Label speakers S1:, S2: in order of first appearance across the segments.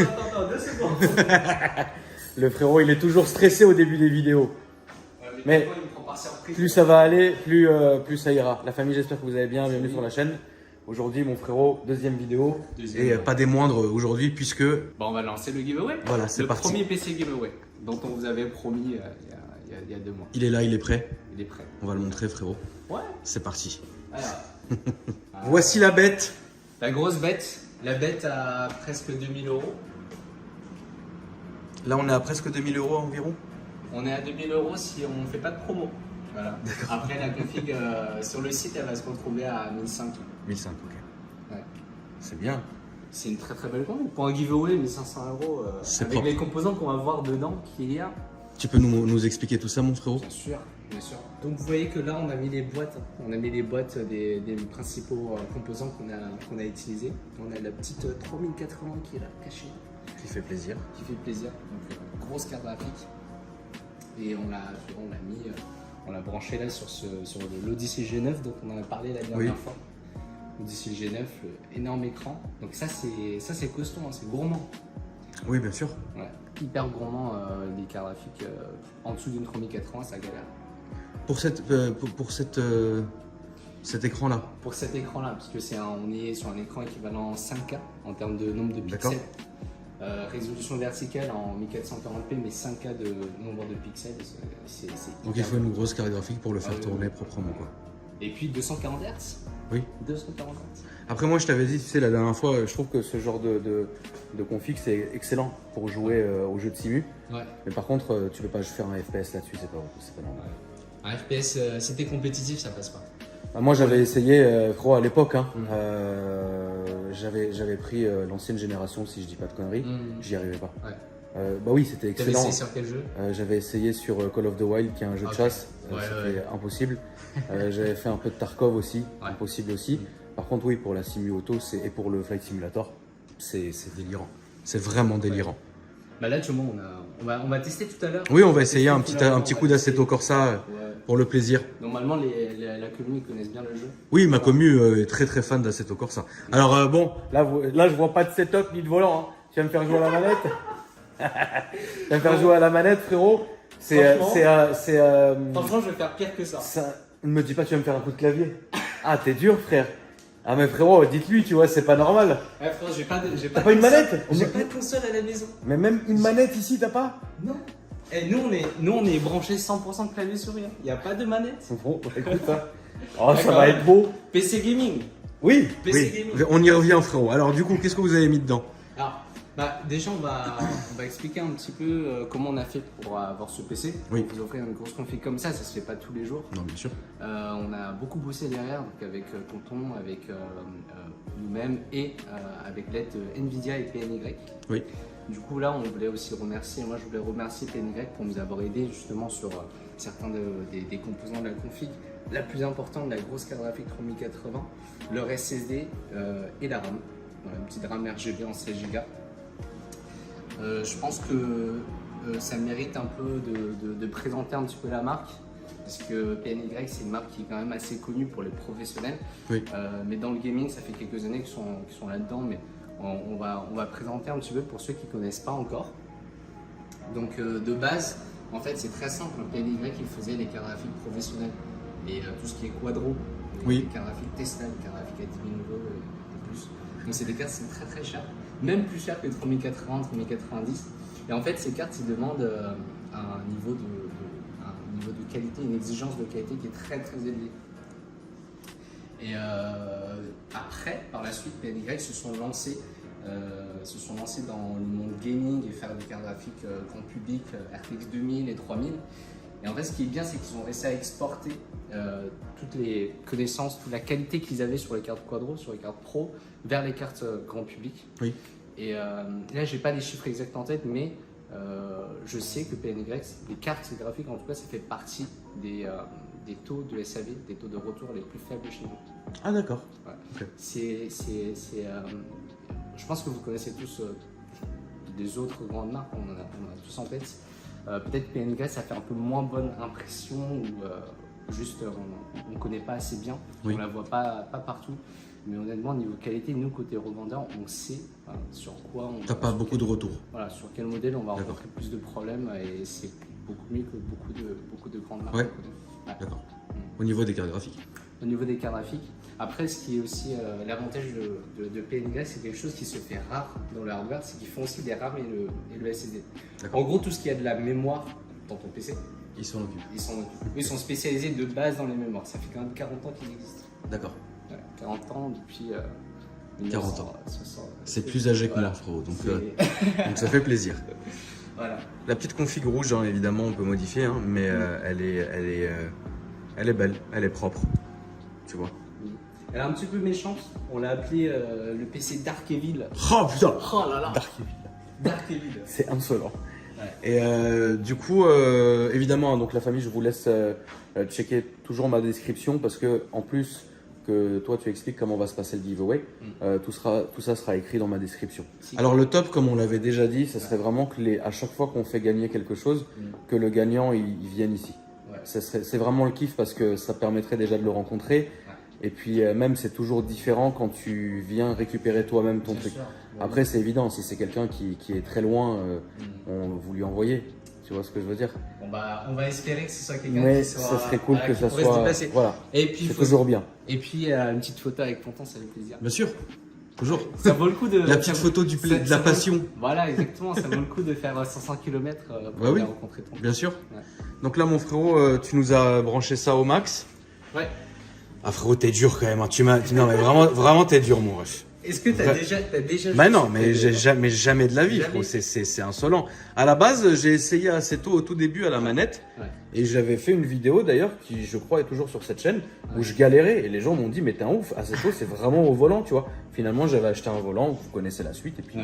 S1: attends, 2 secondes.
S2: Le frérot, il est toujours stressé au début des vidéos. Mais
S1: il me prend par surprise.
S2: plus ça va aller, plus ça ira. La famille, j'espère que vous allez bien. Bienvenue sur la chaîne. Aujourd'hui, mon frérot, deuxième vidéo. Et pas des moindres aujourd'hui, puisque.
S1: Bon, on va lancer le giveaway.
S2: Voilà, c'est parti.
S1: Le premier PC giveaway dont on vous avait promis il y a 2 mois.
S2: Il est là, il est prêt.
S1: Il est prêt.
S2: On va le montrer, frérot.
S1: Ouais.
S2: C'est parti.
S1: Alors,
S2: Voici la bête.
S1: la grosse bête. La bête à presque 2000 €.
S2: Là, on est à presque 2000 € environ.
S1: On est à 2000 € si on ne fait pas de promo. Voilà. Après, la config sur le site, elle va se retrouver à 1500.
S2: 1500, ok.
S1: Ouais.
S2: C'est bien.
S1: C'est une très très belle config. Pour un giveaway, 1500 €
S2: C'est
S1: avec
S2: propre.
S1: les composants qu'on va voir dedans qu'il y a.
S2: Tu peux nous expliquer tout ça, mon frérot?
S1: Bien sûr, bien sûr. Donc vous voyez que là, on a mis les boîtes. On a mis les boîtes des principaux composants qu'on a utilisés. On a la petite 3080 qui est là, cachée.
S2: Qui fait plaisir.
S1: Qui fait plaisir. Donc grosse carte graphique. Et on l'a branché là sur l'Odyssey G9 dont on en a parlé la dernière fois. L'Odyssey G9, énorme écran. Donc ça c'est costaud, hein, c'est gourmand.
S2: Oui, bien sûr.
S1: Ouais. Hyper gourmand les cartes graphiques en dessous d'une 3080, ça galère.
S2: Pour cet écran-là.
S1: Pour cet écran-là, parce que on est sur un écran équivalent 5K en termes de nombre de pixels. Résolution verticale en 1440p, mais 5K de nombre de pixels.
S2: Donc il faut une grosse carte graphique pour le faire tourner proprement, quoi.
S1: Et puis 240 Hz.
S2: Oui.
S1: 240 Hz.
S2: Après, moi, je t'avais dit, tu sais, la dernière fois, je trouve que ce genre de config, c'est excellent pour jouer aux jeux de simu.
S1: Ouais.
S2: Mais par contre, tu peux pas faire un FPS là-dessus, c'est pas normal.
S1: Un FPS, si t'es compétitif, ça passe pas.
S2: Bah, moi, j'avais essayé, gros, à l'époque, hein, j'avais pris l'ancienne génération, si je dis pas de conneries, j'y arrivais pas.
S1: Ouais.
S2: Bah oui, c'était excellent.
S1: T'avais essayé sur quel jeu?
S2: J'avais essayé sur Call of the Wild, qui est un jeu de chasse, c'était impossible. J'avais fait un peu de Tarkov aussi, impossible aussi. Par contre, oui, pour la simu auto et pour le Flight Simulator, c'est délirant. C'est vraiment délirant.
S1: Bah là, tu vois, on va tester tout à l'heure.
S2: Oui, on va essayer un petit coup d'Assetto Corsa pour le plaisir.
S1: Normalement, la commune connaissent bien le jeu.
S2: Oui, ma commu est très très fan d'Assetto Corsa. Alors bon, là je vois pas de setup ni de volant. Hein. Tu vas me faire jouer à la manette? Tu vas me faire jouer à la manette, frérot?
S1: Franchement, je vais faire pire que ça.
S2: Ne me dis pas que tu vas me faire un coup de clavier. Ah, t'es dur, frère. Ah mais frérot, dites-lui, tu vois, c'est pas normal.
S1: Ouais, frérot, j'ai
S2: T'as pas une manette?
S1: J'ai pas de console à la maison.
S2: Mais même une manette ici, t'as pas?
S1: Non. Et nous on est branché 100% clavier souris. Il n'y a pas de manette.
S2: Bon, écoute ça. Oh, ça va être beau.
S1: PC gaming.
S2: Oui,
S1: PC gaming.
S2: On y revient, frérot. Alors du coup, qu'est-ce que vous avez mis dedans?
S1: Alors, déjà on va expliquer un petit peu comment on a fait pour avoir ce PC.
S2: Oui.
S1: Vous offrir une grosse config comme ça se fait pas tous les jours.
S2: Non, bien sûr.
S1: On a beaucoup bossé derrière, donc avec Tonton, avec nous-mêmes et avec l'aide de Nvidia et PNY.
S2: Oui.
S1: Du coup là, on voulait aussi moi je voulais remercier PNY pour nous avoir aidé justement sur certains des composants de la config. La plus importante, la grosse carte graphique 3080, leur SSD et la RAM. Voilà, une petite RAM RGB en 16 Go. Je pense que ça mérite un peu de présenter un petit peu la marque. Parce que PNY, c'est une marque qui est quand même assez connue pour les professionnels.
S2: Oui.
S1: Mais dans le gaming, ça fait quelques années qu'ils sont là-dedans. Mais on va présenter un petit peu pour ceux qui ne connaissent pas encore. Donc de base, en fait, c'est très simple. PNY, il faisait les cartes graphiques professionnelles. Et tout ce qui est quadro, les cartes graphiques Tesla, les cartes graphiques à 10 000 € et plus. Donc c'est des cartes qui sont très très chères. Même plus chères que 3080, 3090. Et en fait, ces cartes, ils demandent un niveau de qualité, une exigence de qualité qui est très très élevée. Et après, par la suite, PNY se sont lancés dans le monde gaming et faire des cartes graphiques grand public, RTX 2000 et 3000. Et en fait, ce qui est bien, c'est qu'ils ont réussi à exporter toutes les connaissances, toute la qualité qu'ils avaient sur les cartes quadro, sur les cartes pro, vers les cartes grand public.
S2: Oui.
S1: Et là, j'ai pas les chiffres exacts en tête, mais je sais que PNY, les cartes graphiques, en tout cas, ça fait partie des taux de SAV, des taux de retour les plus faibles chez nous.
S2: Ah d'accord.
S1: Ouais. Okay. Je pense que vous connaissez tous des autres grandes marques, on en a tous en tête. Peut-être PNY, ça fait un peu moins bonne impression ou juste on ne connaît pas assez bien, on ne la voit pas partout. Mais honnêtement, niveau qualité, nous, côté revendeur, on sait sur quoi on.
S2: T'as pas beaucoup de retours.
S1: Voilà, sur quel modèle on va rencontrer plus de problèmes et c'est beaucoup mieux que beaucoup de grandes marques.
S2: Ouais. D'accord. Au niveau des cartes graphiques.
S1: Au niveau des cartes graphiques. Après, ce qui est aussi l'avantage de PNY, c'est quelque chose qui se fait rare dans le hardware, c'est qu'ils font aussi des RAM et le SSD. En gros, tout ce qui a de la mémoire dans ton PC,
S2: ils s'en occupent.
S1: Ils sont spécialisés de base dans les mémoires. Ça fait quand même 40 ans qu'ils existent.
S2: D'accord.
S1: Ouais, 40 ans depuis
S2: 40 ans.
S1: 60.
S2: C'est plus âgé que moi, frérot. Donc ça fait plaisir.
S1: Voilà.
S2: La petite config rouge, hein, évidemment, on peut modifier, hein, mais elle est belle, elle est propre. Tu vois.
S1: Elle est un petit peu méchante. On l'a appelé le PC Dark Evil.
S2: Oh putain.
S1: Oh là là.
S2: Dark Evil.
S1: Dark Evil.
S2: C'est insolent.
S1: Ouais.
S2: Et du coup, évidemment, donc la famille, je vous laisse checker toujours ma description parce que en plus que toi tu expliques comment va se passer le giveaway, tout ça sera écrit dans ma description. Alors le top, comme on l'avait déjà dit, ça serait vraiment que à chaque fois qu'on fait gagner quelque chose, que le gagnant il vienne ici. Ouais. C'est vraiment le kiff parce que ça permettrait déjà de le rencontrer. Ouais. Et puis même c'est toujours différent quand tu viens récupérer toi-même ton truc. Après c'est évident, si c'est quelqu'un qui est très loin, vous lui envoyez. Tu vois ce que je veux dire?
S1: Bon bah, on va espérer que ce soit quelqu'un qui soit.
S2: Ça serait cool que ça soit.
S1: Voilà. Et puis
S2: c'est toujours bien.
S1: Et puis une petite photo avec tonton, ça fait plaisir.
S2: Bien sûr. Toujours.
S1: Ça vaut le coup de.
S2: La petite photo de la passion.
S1: Voilà, exactement. Ça vaut le coup de faire 500 km pour aller rencontrer tonton.
S2: Bien sûr. Ouais. Donc là, mon frérot, tu nous as branché ça au max.
S1: Ouais.
S2: Ah frérot, t'es dur quand même. Hein. Non mais vraiment, t'es dur, mon ref.
S1: Est-ce que t'as déjà
S2: Bah non, mais jamais de la vie, frérot. C'est insolent. À la base, j'ai essayé assez tôt, au tout début, à la manette. Ouais. Et j'avais fait une vidéo d'ailleurs, qui je crois est toujours sur cette chaîne, où je galérais. Et les gens m'ont dit, mais t'es un ouf, assez tôt, c'est vraiment au volant, tu vois. Finalement, j'avais acheté un volant, vous connaissez la suite. Et puis,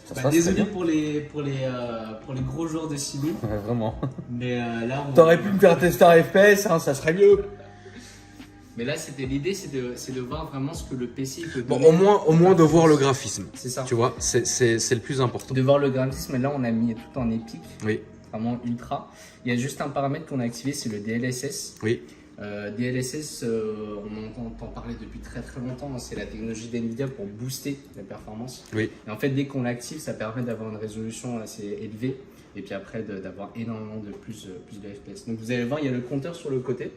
S2: ça se passe
S1: désolé pour les gros joueurs de Simu.
S2: Ouais, vraiment.
S1: Mais là,
S2: t'aurais pu me faire tester un FPS, hein, ça serait mieux.
S1: Mais là, l'idée, c'est de voir vraiment ce que le PC peut
S2: donner. Bon, au moins de voir le graphisme.
S1: C'est ça.
S2: Tu vois, c'est le plus important.
S1: De voir le graphisme, là, on a mis tout en épique.
S2: Oui.
S1: Vraiment ultra. Il y a juste un paramètre qu'on a activé, c'est le DLSS.
S2: Oui.
S1: DLSS, on entend parler depuis très longtemps. C'est la technologie d'NVIDIA pour booster la performance.
S2: Oui.
S1: Et en fait, dès qu'on l'active, ça permet d'avoir une résolution assez élevée. Et puis après, d'avoir énormément de plus de FPS. Donc vous allez voir, il y a le compteur sur le côté.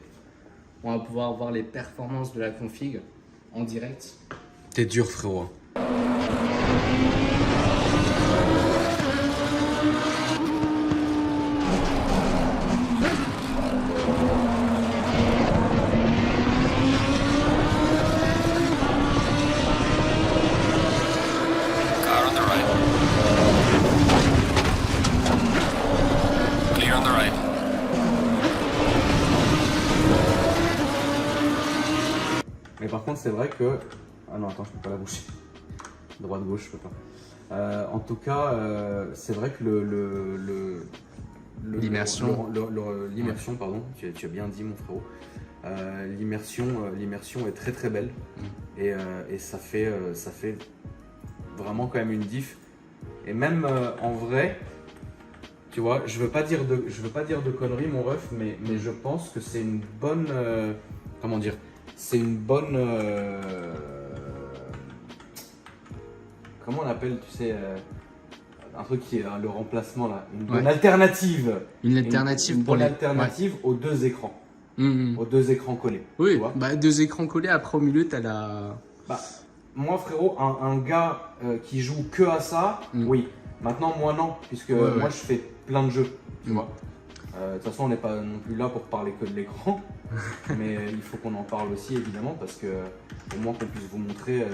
S1: On va pouvoir voir les performances de la config en direct.
S2: T'es dur, frérot. Mais par contre, c'est vrai que... Ah non, attends, je peux pas la boucher. Droite-gauche, je peux pas. En tout cas, c'est vrai que
S1: l'immersion,
S2: pardon, tu as bien dit, mon frérot. L'immersion est très belle et ça fait vraiment quand même une diff. Et même en vrai, tu vois, je veux pas dire de conneries, mon ref, mais je pense que c'est une bonne, comment dire, c'est une bonne, comment on appelle, tu sais, un truc qui est le remplacement là, une bonne alternative.
S1: Une alternative
S2: une bonne alternative aux deux écrans. Aux deux écrans collés.
S1: Oui, bah, deux écrans collés, après au milieu, tu as la...
S2: Bah, moi, frérot, un gars qui joue que à ça, oui. Maintenant, moi, non, puisque moi, je fais plein de jeux, tu vois. De toute façon, on n'est pas non plus là pour parler que de l'écran, mais il faut qu'on en parle aussi, évidemment, parce que au moins qu'on puisse vous montrer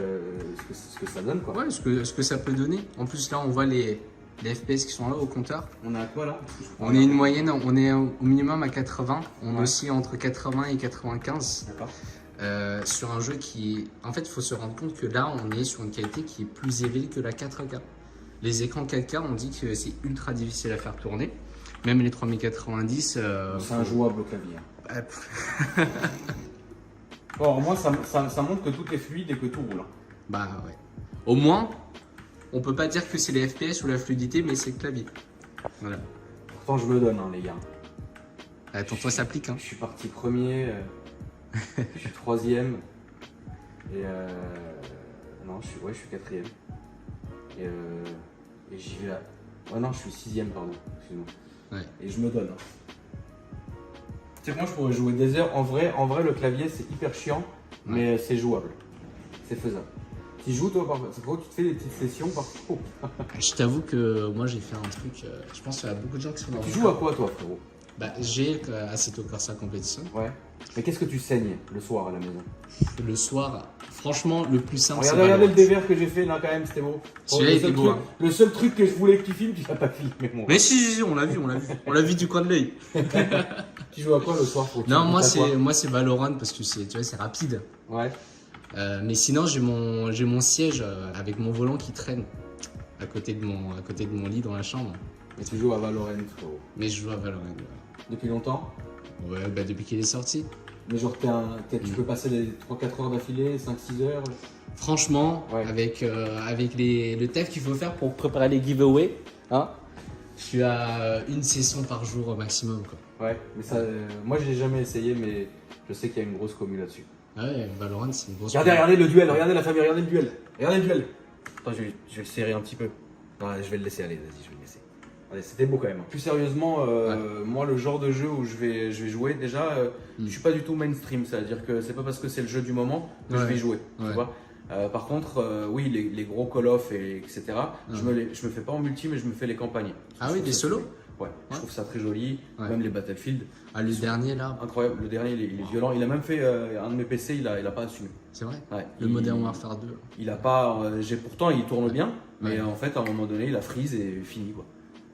S2: ce que ça donne, quoi.
S1: Ouais, ce que ça peut donner. En plus, là, on voit les FPS qui sont là au compteur.
S2: On a quoi là?
S1: On est une moyenne, on est au minimum à 80. On est aussi entre 80 et 95.
S2: D'accord.
S1: Sur un jeu qui... En fait, il faut se rendre compte que là, on est sur une qualité qui est plus élevée que la 4K. Les écrans 4K, on dit que c'est ultra difficile à faire tourner. Même les 3090...
S2: c'est injouable au clavier. Bon, au moins, ça montre que tout est fluide et que tout roule.
S1: Bah ouais. Au moins, on peut pas dire que c'est les FPS ou la fluidité, mais c'est le clavier. Voilà.
S2: Pourtant, je me donne, hein, les gars.
S1: Attends, toi, ça applique. Hein.
S2: Je suis parti premier, je suis troisième. Et non, je suis quatrième. Et j'y vais là. Ouais, non, je suis sixième, pardon. Excuse-moi.
S1: Ouais.
S2: Et je me donne. Tu sais que moi, je pourrais jouer des heures. En vrai, le clavier, c'est hyper chiant, mais c'est jouable. C'est faisable. Tu joues, toi, parfois, tu te fais des petites sessions parfois.
S1: Je t'avoue que moi, j'ai fait un truc. Je pense qu'il y a beaucoup de gens qui sont dans
S2: Tu joues à quoi, toi, frérot?
S1: Bah, j'ai Assetto Corsa Competition.
S2: Ouais. Mais qu'est-ce que tu saignes le soir à la maison?
S1: Le soir, franchement, le plus simple, c'est
S2: regardez le
S1: Valorant.
S2: DVR que j'ai fait là, quand même, c'était beau.
S1: Celui-là était beau.
S2: Le seul truc que je voulais que tu filmes, tu l'as pas filmé.
S1: Mais si, on l'a vu. On l'a vu du coin de l'œil.
S2: Tu joues à quoi le soir?
S1: Non, moi, c'est Valorant parce que tu vois, c'est rapide.
S2: Ouais.
S1: Mais sinon, j'ai mon siège avec mon volant qui traîne à côté de mon lit dans la chambre.
S2: Mais tu joues à Valorant, frérot.
S1: Mais je joue à Valorant.
S2: Depuis longtemps?
S1: Ouais, bah depuis qu'il est sorti.
S2: Mais genre, tu peux passer les 3-4 heures d'affilée, 5-6 heures?
S1: Franchement,
S2: ouais.
S1: avec le taf qu'il faut faire pour préparer les giveaways, hein, je suis à une session par jour au maximum, quoi.
S2: Ouais, mais ça, moi j'ai jamais essayé, mais je sais qu'il y a une grosse commu là-dessus.
S1: Ah ouais, Valorant, c'est une grosse
S2: regardez le duel, regardez la famille, regardez le duel. Regardez le duel. Attends, je vais le serrer un petit peu. Non, je vais le laisser, allez, vas-y, je vais le laisser. Allez, c'était beau quand même. Plus sérieusement, moi, le genre de jeu où je vais jouer, déjà, je suis pas du tout mainstream, c'est-à-dire que c'est pas parce que c'est le jeu du moment que je vais jouer, tu vois. Par contre, oui, les gros Call of, etc., je me fais pas en multi, mais je me fais les campagnes.
S1: Ah oui, des solos?
S2: Ouais, je trouve ça très joli, même les Battlefield.
S1: Ah, le dernier là?
S2: Incroyable, le dernier il est violent. Il a même fait un de mes PC, il a pas assumé.
S1: C'est vrai?
S2: Ouais,
S1: le Modern Warfare 2.
S2: Il a pas. Pourtant, il tourne bien, mais en fait, à un moment donné, il a freeze et fini, quoi.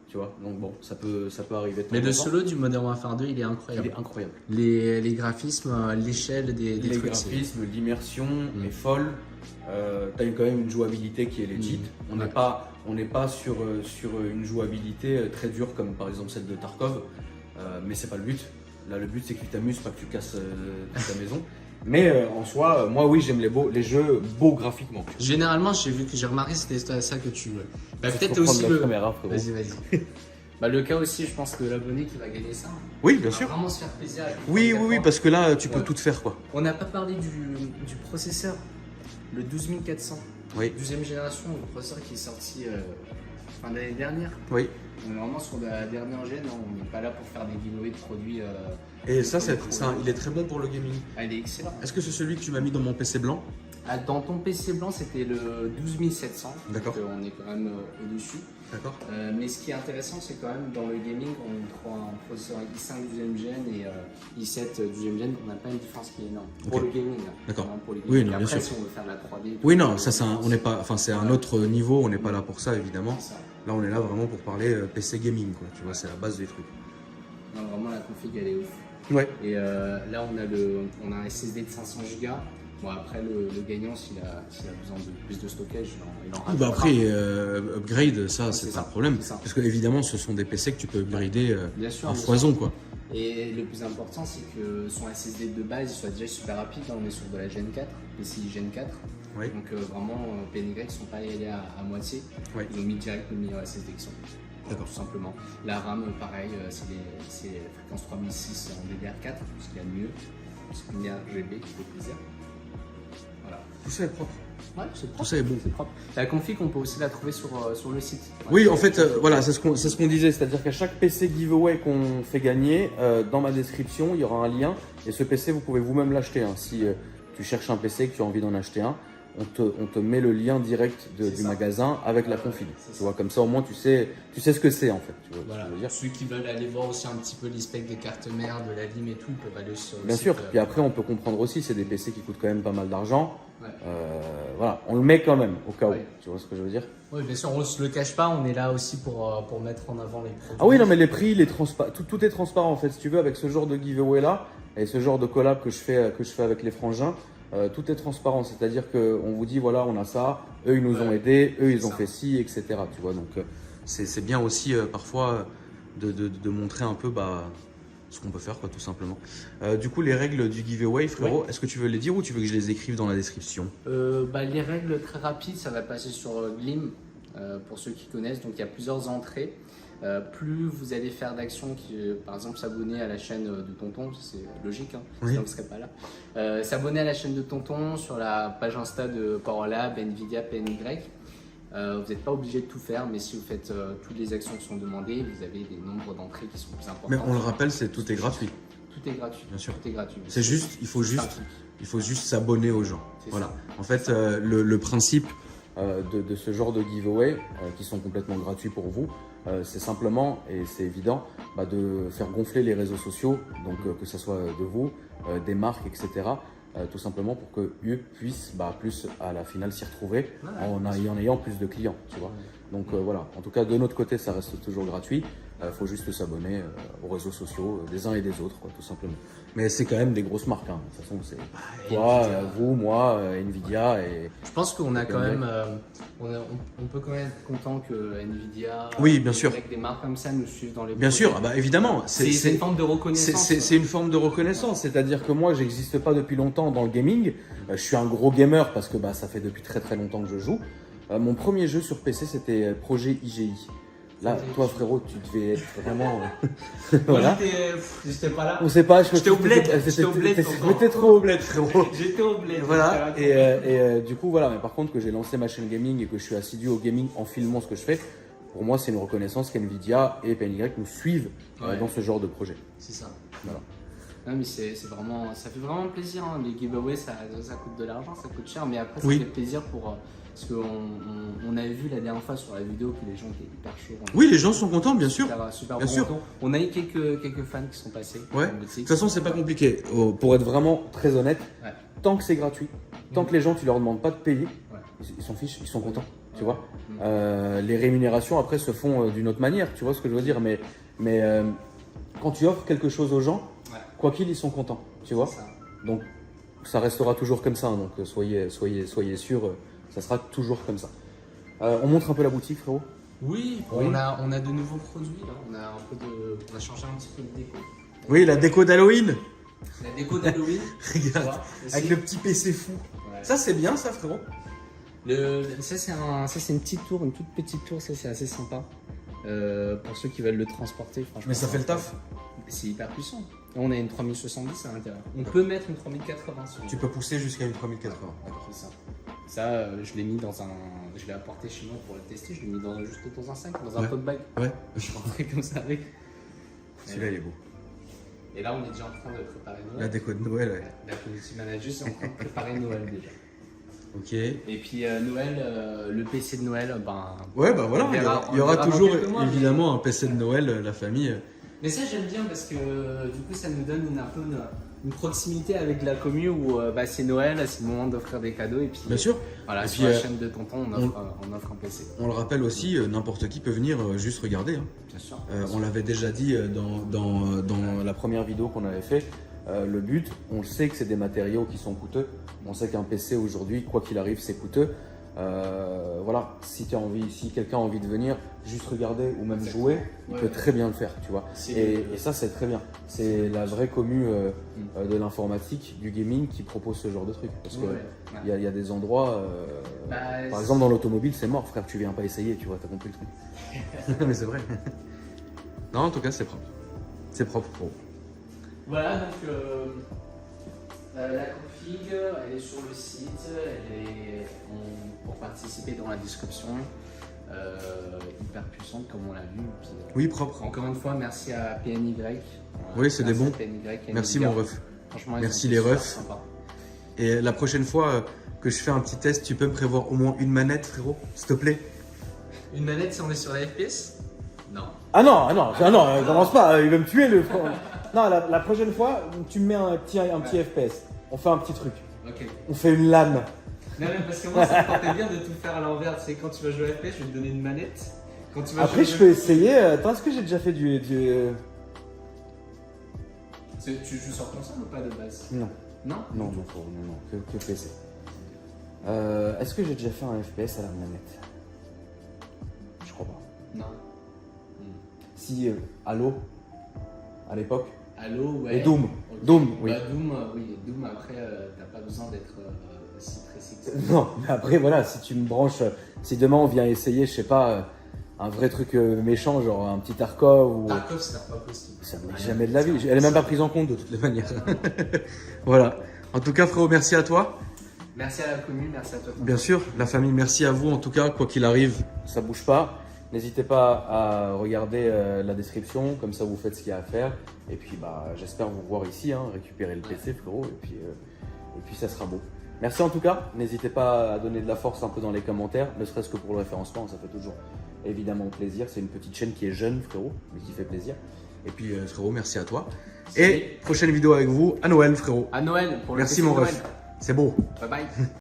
S2: Tu vois, donc bon, ça peut arriver.
S1: Mais le solo du Modern Warfare 2, il est incroyable.
S2: Il est incroyable.
S1: Les graphismes, l'échelle des
S2: les
S1: trucs.
S2: Graphismes, l'immersion est folle. T'as quand même une jouabilité qui est legit. On n'est pas sur une jouabilité très dure comme par exemple celle de Tarkov, mais c'est pas le but. Là, le but c'est que tu t'amuses, pas que tu casses toute ta maison. Mais en soi, moi oui, j'aime les jeux beaux graphiquement.
S1: Généralement, j'ai remarqué c'était ça que tu. Bah, peut-être aussi
S2: le. Caméra,
S1: vas-y. Bah, le cas aussi, je pense que l'abonné qui va gagner ça.
S2: Oui, bien sûr.
S1: Vraiment se faire plaisir.
S2: Oui, parce que là, tu peux tout faire, quoi.
S1: On n'a pas parlé du processeur, le 12400.
S2: Oui.
S1: 12e génération, le processeur qui est sorti fin d'année dernière.
S2: Oui.
S1: On est vraiment sur la dernière gêne, on n'est pas là pour faire des giveaways de produits.
S2: Et ça, il est très bon pour le gaming.
S1: Ah, il est excellent.
S2: Est-ce que c'est celui que tu m'as mis dans mon PC blanc?
S1: Ah, dans ton PC blanc, c'était le 12700.
S2: D'accord.
S1: Donc, on est quand même au-dessus.
S2: D'accord.
S1: Mais ce qui est intéressant, c'est quand même dans le gaming, on trouve un processeur i5 12e gen et i7 12e gen. On n'a pas une différence qui est énorme. Pour le gaming.
S2: D'accord.
S1: Oui, non,
S2: bien sûr.
S1: Si on veut faire de la 3D.
S2: Oui, non, ça, c'est un autre niveau. On n'est pas là pour ça, évidemment. Là, on est là vraiment pour parler PC gaming, quoi. Tu vois, c'est la base des trucs.
S1: Non, vraiment, la config, elle est ouf.
S2: Ouais.
S1: Et là, on a un SSD de 500 Go. Bon, après, le gagnant, s'il a besoin de plus de stockage, il en rajoute.
S2: Bah après, upgrade, ça, c'est pas un problème. Parce que, évidemment, ce sont des PC que tu peux upgrader à foison, quoi.
S1: Et le plus important, c'est que son SSD de base il soit déjà super rapide. Là, on est sur de la Gen 4, PCI Gen 4.
S2: Oui.
S1: Donc, vraiment, PNY ne sont pas allés à moitié.
S2: Oui.
S1: Ils ont mis direct le meilleur SSD qui sont.
S2: D'accord.
S1: Tout simplement. La RAM, pareil, c'est fréquence 3006 en DDR4, ce qu'il y a de mieux. C'est une RGB qui fait plaisir. Voilà.
S2: Tout ça est propre.
S1: Ouais, c'est propre.
S2: Tout ça est bon.
S1: C'est propre. La config, on peut aussi la trouver sur le site.
S2: Oui, en fait, voilà, c'est ce qu'on disait. C'est-à-dire qu'à chaque PC giveaway qu'on fait gagner, dans ma description, il y aura un lien. Et ce PC, vous pouvez vous-même l'acheter. Hein. Si tu cherches un PC et que tu as envie d'en acheter un, on te met le lien direct du magasin avec la config. Tu vois, comme ça, au moins, tu sais ce que c'est, en fait. Tu vois,
S1: voilà.
S2: Je veux dire.
S1: Ceux qui veulent aller voir aussi un petit peu les specs des cartes mères, de la lime et tout, ils peuvent aller sur le
S2: Bien
S1: site.
S2: sûr. Puis après, on peut comprendre aussi, c'est des PC qui coûtent quand même pas mal d'argent.
S1: Ouais.
S2: Voilà, on le met quand même au cas où.
S1: Ouais.
S2: Tu vois ce que je veux dire?
S1: Oui, bien sûr, on ne se le cache pas, on est là aussi pour mettre en avant les produits.
S2: Ah oui, non, mais les prix, tout est transparent en fait. Si tu veux, avec ce genre de giveaway là et ce genre de collab que je fais avec les frangins, tout est transparent. C'est-à-dire qu'on vous dit voilà, on a ça, eux ils nous ont aidés, eux ils ont fait ci, etc. Tu vois, donc c'est bien aussi parfois de montrer un peu ce qu'on peut faire, quoi, tout simplement. Du coup, les règles du giveaway, frérot, est-ce que tu veux les dire ou tu veux que je les écrive dans la description?
S1: Les règles très rapides, ça va passer sur Glim. pour ceux qui connaissent. Donc il y a plusieurs entrées. Plus vous allez faire d'actions, par exemple s'abonner à la chaîne de Tonton, c'est logique, hein, sinon vous ne serez pas là. S'abonner à la chaîne de Tonton sur la page Insta de PowerLab, Nvidia, PNY. Vous n'êtes pas obligé de tout faire, mais si vous faites toutes les actions qui sont demandées, vous avez des nombres d'entrées qui sont plus importants.
S2: Mais on le rappelle, tout est gratuit.
S1: Tout est gratuit.
S2: Bien sûr.
S1: Tout est gratuit.
S2: C'est juste, il faut juste s'abonner aux gens. Voilà. En fait, le principe de ce genre de giveaway, qui sont complètement gratuits pour vous, c'est simplement, et c'est évident, de faire gonfler les réseaux sociaux, donc que ce soit de vous, des marques, etc. Tout simplement pour qu'eux puissent plus à la finale s'y retrouver en ayant plus de clients, tu vois. Donc voilà, en tout cas de notre côté ça reste toujours gratuit, faut juste s'abonner aux réseaux sociaux des uns et des autres, quoi, tout simplement. Mais c'est quand même des grosses marques, hein. De toute façon c'est toi, vous, moi, Nvidia et...
S1: Je pense qu'on a quand même, on peut quand même être content que Nvidia,
S2: oui, bien sûr,
S1: avec des marques comme ça nous suivent dans les
S2: bien
S1: projets.
S2: sûr, évidemment,
S1: c'est une forme de reconnaissance.
S2: C'est une forme de reconnaissance, c'est-à-dire que moi j'existe pas depuis longtemps dans le gaming, je suis un gros gamer parce que ça fait depuis très très longtemps que je joue. Mon premier jeu sur PC c'était Projet IGI. Là, toi frérot, tu devais être vraiment...
S1: voilà. J'étais pas là.
S2: On sait pas,
S1: j'étais au bled.
S2: J'étais trop au bled frérot.
S1: J'étais au bled.
S2: Voilà, et du coup voilà, mais par contre que j'ai lancé ma chaîne gaming et que je suis assidu au gaming en filmant ce que je fais, pour moi c'est une reconnaissance qu'Nvidia et PNY nous suivent dans ce genre de projet.
S1: C'est ça.
S2: Voilà.
S1: Non mais c'est vraiment, ça fait vraiment plaisir, hein. Les giveaways ça coûte de l'argent, ça coûte cher, mais après ça fait plaisir pour... Parce qu'on avait vu la dernière fois sur la vidéo que les gens étaient hyper chauds.
S2: Oui, les gens sont contents, bien sûr.
S1: Super
S2: bien sûr.
S1: On a eu quelques fans qui sont passés.
S2: Ouais. De toute façon, c'est pas compliqué. Pour être vraiment très honnête, tant que c'est gratuit, tant que les gens, tu leur demandes pas de payer, ils s'en fichent, ils sont contents. Tu vois. Les rémunérations après se font d'une autre manière. Tu vois ce que je veux dire. Mais quand tu offres quelque chose aux gens, quoi qu'il, ils sont contents. Tu vois. Donc ça restera toujours comme ça. Donc soyez sûrs. Ça sera toujours comme ça. On montre un peu la boutique, frérot.
S1: Oui, on a de nouveaux produits là. On a changé un petit peu de déco.
S2: Oui, la déco d'Halloween.
S1: La déco d'Halloween.
S2: Regarde, avec le petit PC fou. Ouais. Ça c'est bien, ça, frérot.
S1: Ça c'est une petite tour, une toute petite tour. Ça c'est assez sympa. Pour ceux qui veulent le transporter, franchement.
S2: Mais ça fait le taf.
S1: C'est hyper puissant. On a une 3070 à l'intérieur. On peut mettre une 3080.
S2: Tu peux pousser jusqu'à une 3080.
S1: C'est ça. Ça, je l'ai mis je l'ai apporté chez moi pour le tester. Je l'ai mis juste dans un sac, dans un tote bag.
S2: Ouais.
S1: Je suis rentré comme ça avec.
S2: Celui-là, il est beau.
S1: Et là, on est déjà en train de préparer Noël.
S2: La déco de Noël, ouais.
S1: La community manager, c'est en train de préparer Noël déjà.
S2: Ok.
S1: Et puis Noël, le PC de Noël,
S2: ouais, voilà, il y aura toujours évidemment un PC de Noël, la famille.
S1: Mais ça, j'aime bien parce que du coup, ça nous donne un peu une proximité avec la commu où c'est Noël, c'est le moment d'offrir des cadeaux. Et puis,
S2: bien sûr.
S1: Voilà,
S2: et
S1: sur
S2: puis,
S1: la chaîne de Tonton, on offre un PC.
S2: On le rappelle aussi, n'importe qui peut venir juste regarder. Hein.
S1: Bien sûr.
S2: On l'avait déjà dit dans la première vidéo qu'on avait fait. Le but, on sait que c'est des matériaux qui sont coûteux. On sait qu'un PC aujourd'hui, quoi qu'il arrive, c'est coûteux. Voilà, si quelqu'un a envie de venir, juste regarder ou même jouer, il peut très bien le faire, tu vois. Et ça, c'est très bien. C'est la vraie commu de l'informatique, du gaming qui propose ce genre de truc. Parce qu'il y a des endroits, par exemple dans l'automobile, c'est mort, frère, tu viens pas essayer, tu vois, t'as compris le truc. Mais c'est vrai. Non, en tout cas, c'est propre. C'est propre pour vous.
S1: Voilà, donc la config, elle est sur le site, pour participer dans la description, hyper puissante comme on l'a vu. Puis,
S2: oui, propre.
S1: Encore une fois, merci à PNY.
S2: Oui, c'est des bons. Merci mon ref. Merci les refs. Et la prochaine fois que je fais un petit test, tu peux me prévoir au moins une manette, frérot, s'il te plaît.
S1: Une manette si on est sur la FPS? Non.
S2: Ah non, commence pas, il va me tuer le... Non, la prochaine fois, tu me mets un petit FPS. On fait un petit truc.
S1: Okay.
S2: On fait une LAN.
S1: Non, mais parce que moi, ça me tentait bien de tout faire à l'envers. Tu sais, quand tu vas jouer à FPS, je vais te donner une manette. Quand tu vas
S2: après, je peux essayer. Attends, est-ce que j'ai déjà fait du...
S1: Tu joues sur console ou pas de base?
S2: Non.
S1: Non,
S2: que PC. Est-ce que j'ai déjà fait un FPS à la manette? Je crois pas.
S1: Non.
S2: Si, Halo, à l'époque.
S1: Halo, ouais.
S2: Et Doom.
S1: Okay.
S2: Doom, oui.
S1: Doom, après, t'as pas besoin d'être
S2: Non, mais après voilà, si tu me branches, si demain on vient essayer, je sais pas, un vrai truc méchant, genre un petit Tarkov ou.
S1: Tarkov, ce sera pas possible.
S2: Ça ne m'est jamais de la vie. Elle est même pas prise en compte de toutes les manières. Voilà. En tout cas, frérot, merci à toi.
S1: Merci à la commune, merci à toi.
S2: Bien sûr, la famille, merci à vous. En tout cas, quoi qu'il arrive, ça bouge pas. N'hésitez pas à regarder la description, comme ça vous faites ce qu'il y a à faire. Et puis, bah, j'espère vous voir ici, hein, récupérer le PC, frérot. Et puis, ça sera beau. Merci en tout cas. N'hésitez pas à donner de la force un peu dans les commentaires, ne serait-ce que pour le référencement, ça fait toujours évidemment plaisir. C'est une petite chaîne qui est jeune, frérot, mais qui fait plaisir. Et puis, frérot, merci à toi. Et prochaine vidéo avec vous à Noël, frérot.
S1: À Noël, pour le
S2: merci
S1: PC
S2: mon
S1: de Noël.
S2: ref. C'est beau.
S1: Bye bye.